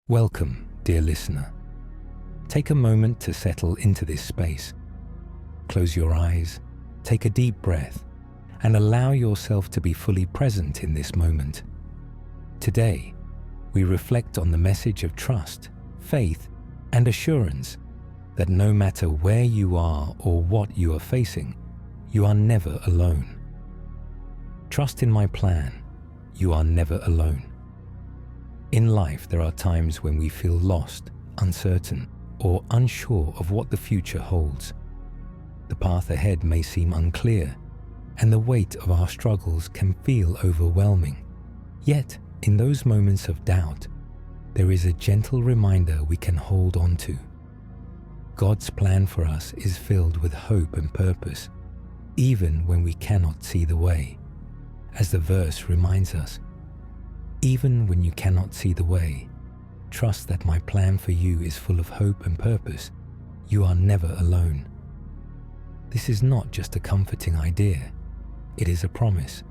Welcome, dear listener. Take a moment to settle into this space. Close your eyes, take a deep breath, and allow yourself to be fully present in this moment. Today, we reflect on the message of trust, faith, and assurance that no matter where you are or what you are facing, you are never alone. Trust in my plan. You are never alone. In life, there are times when we feel lost, uncertain, or unsure of what the future holds. The path ahead may seem unclear, and the weight of our struggles can feel overwhelming. Yet, in those moments of doubt, there is a gentle reminder we can hold on to. God's plan for us is filled with hope and purpose, even when we cannot see the way. As the verse reminds us, even when you cannot see the way, trust that my plan for you is full of hope and purpose. You are never alone. This is not just a comforting idea. It is a promise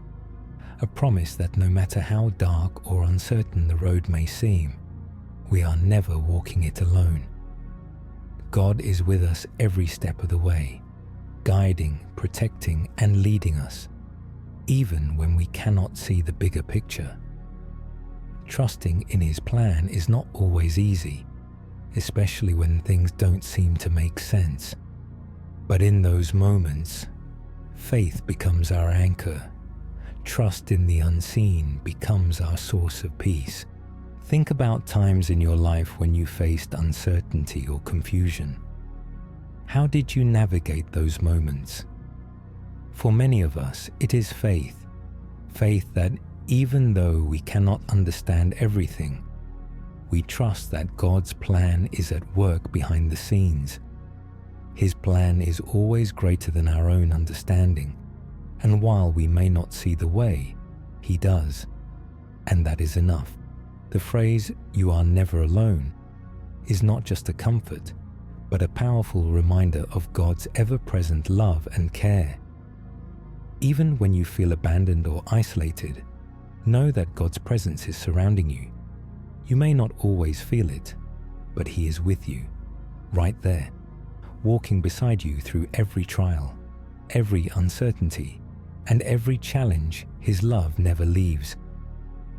that no matter how dark or uncertain the road may seem, we are never walking it alone. God is with us every step of the way, guiding, protecting, and leading us, even when we cannot see the bigger picture. Trusting in His plan is not always easy, especially when things don't seem to make sense. But in those moments, faith becomes our anchor. Trust in the unseen becomes our source of peace. Think about times in your life when you faced uncertainty or confusion. How did you navigate those moments? For many of us, it is faith. Faith that even though we cannot understand everything, we trust that God's plan is at work behind the scenes. His plan is always greater than our own understanding, and while we may not see the way, He does, and that is enough. The phrase, "you are never alone," is not just a comfort, but a powerful reminder of God's ever-present love and care. Even when you feel abandoned or isolated, know that God's presence is surrounding you. You may not always feel it, but He is with you, right there, walking beside you through every trial, every uncertainty, and every challenge. His love never leaves.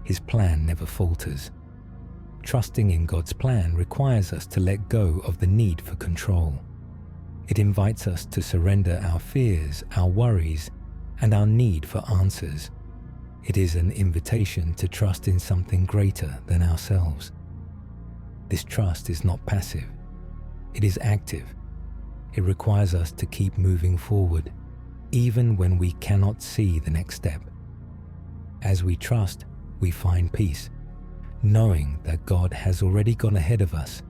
His plan never falters. Trusting in God's plan requires us to let go of the need for control. It invites us to surrender our fears, our worries, and our need for answers. It is an invitation to trust in something greater than ourselves. This trust is not passive. It is active. It requires us to keep moving forward, even when we cannot see the next step. As we trust, we find peace, knowing that God has already gone ahead of us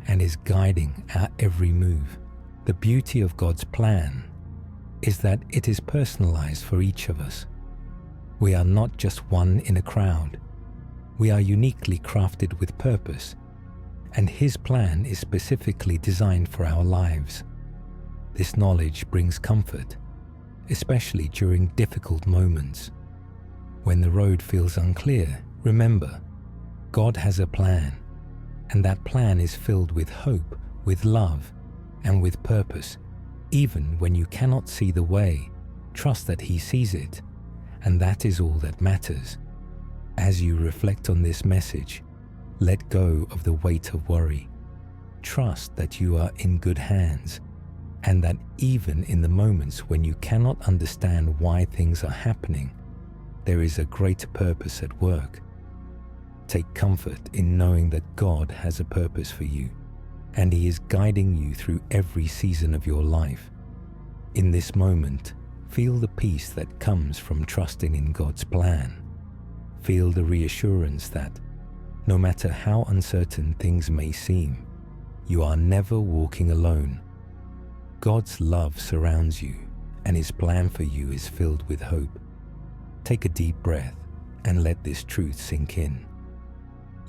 and is guiding our every move. The beauty of God's plan is that it is personalized for each of us. We are not just one in a crowd. We are uniquely crafted with purpose, and His plan is specifically designed for our lives. This knowledge brings comfort, especially during difficult moments. When the road feels unclear, remember, God has a plan, and that plan is filled with hope, with love, and with purpose. Even when you cannot see the way, trust that He sees it, and that is all that matters. As you reflect on this message, let go of the weight of worry. Trust that you are in good hands, and that even in the moments when you cannot understand why things are happening, there is a greater purpose at work. Take comfort in knowing that God has a purpose for you, and He is guiding you through every season of your life. In this moment, feel the peace that comes from trusting in God's plan. Feel the reassurance that, no matter how uncertain things may seem, you are never walking alone. God's love surrounds you, and His plan for you is filled with hope. Take a deep breath and let this truth sink in.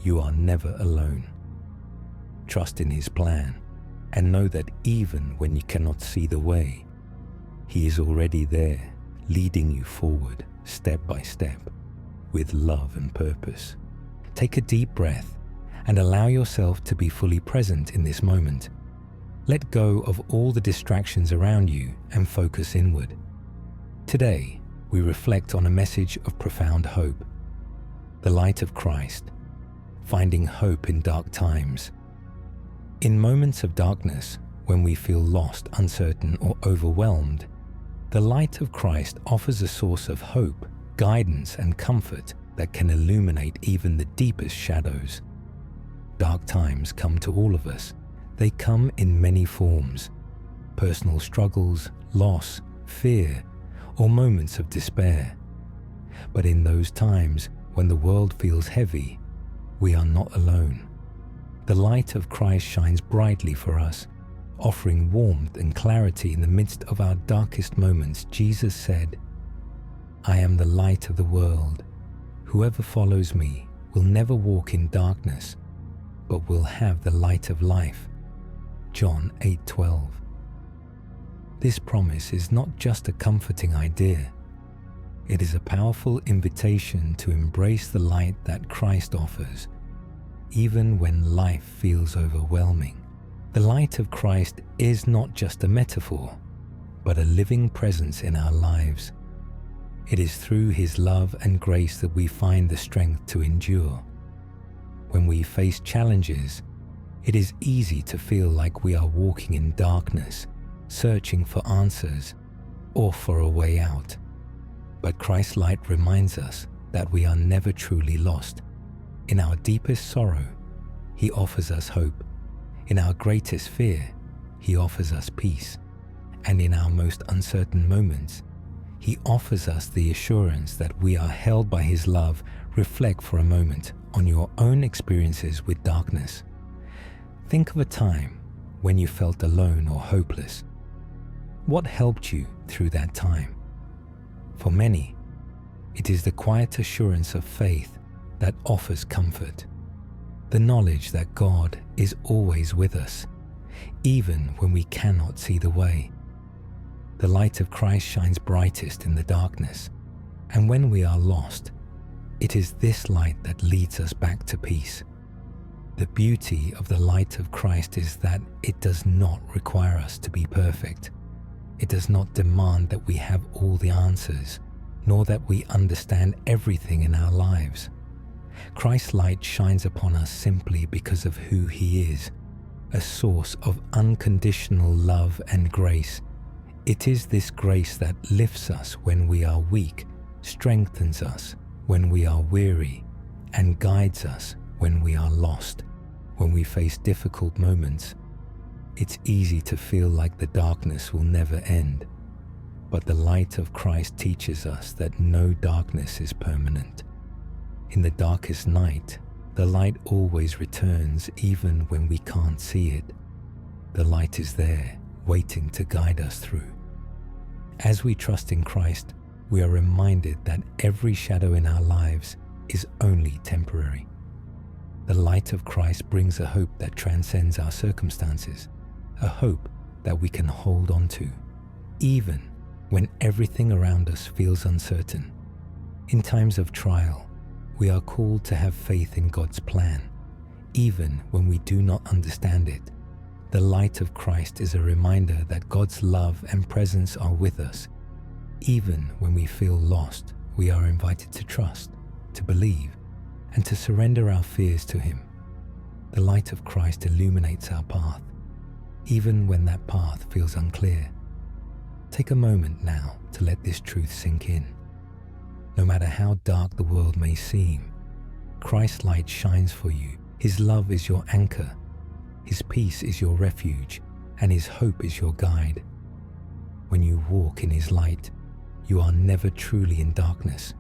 You are never alone. Trust in His plan and know that even when you cannot see the way, He is already there, leading you forward step by step with love and purpose. Take a deep breath and allow yourself to be fully present in this moment. Let go of all the distractions around you and focus inward. Today, we reflect on a message of profound hope. The light of Christ, finding hope in dark times. In moments of darkness, when we feel lost, uncertain, or overwhelmed, the light of Christ offers a source of hope, guidance, and comfort that can illuminate even the deepest shadows. Dark times come to all of us. They come in many forms: personal struggles, loss, fear, or moments of despair. But in those times when the world feels heavy, we are not alone. The light of Christ shines brightly for us, offering warmth and clarity in the midst of our darkest moments. Jesus said, "I am the light of the world. Whoever follows me will never walk in darkness, but will have the light of life." John 8:12. This promise is not just a comforting idea. It is a powerful invitation to embrace the light that Christ offers, even when life feels overwhelming. The light of Christ is not just a metaphor, but a living presence in our lives. It is through His love and grace that we find the strength to endure. When we face challenges, it is easy to feel like we are walking in darkness, searching for answers or for a way out. But Christ's light reminds us that we are never truly lost. In our deepest sorrow, He offers us hope. In our greatest fear, He offers us peace. And in our most uncertain moments, He offers us the assurance that we are held by His love. Reflect for a moment on your own experiences with darkness. Think of a time when you felt alone or hopeless. What helped you through that time? For many, it is the quiet assurance of faith that offers comfort. The knowledge that God is always with us, even when we cannot see the way. The light of Christ shines brightest in the darkness, and when we are lost, it is this light that leads us back to peace. The beauty of the light of Christ is that it does not require us to be perfect. It does not demand that we have all the answers, nor that we understand everything in our lives. Christ's light shines upon us simply because of who He is, a source of unconditional love and grace. It is this grace that lifts us when we are weak, strengthens us when we are weary, and guides us when we are lost. When we face difficult moments, it's easy to feel like the darkness will never end. But the light of Christ teaches us that no darkness is permanent. In the darkest night, the light always returns even when we can't see it. The light is there, waiting to guide us through. As we trust in Christ, we are reminded that every shadow in our lives is only temporary. The light of Christ brings a hope that transcends our circumstances, a hope that we can hold on to, even when everything around us feels uncertain. In times of trial, we are called to have faith in God's plan, even when we do not understand it. The light of Christ is a reminder that God's love and presence are with us. Even when we feel lost, we are invited to trust, to believe, and to surrender our fears to Him. The light of Christ illuminates our path, even when that path feels unclear. Take a moment now to let this truth sink in. No matter how dark the world may seem, Christ's light shines for you. His love is your anchor, His peace is your refuge, and His hope is your guide. When you walk in His light, you are never truly in darkness.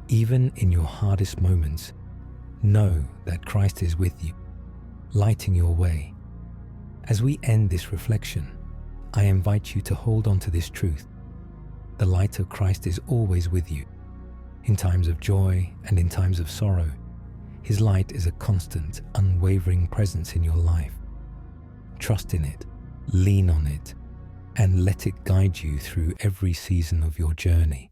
Even in your hardest moments, know that Christ is with you, lighting your way. As we end this reflection, I invite you to hold on to this truth. The light of Christ is always with you. In times of joy and in times of sorrow, His light is a constant, unwavering presence in your life. Trust in it, lean on it, and let it guide you through every season of your journey.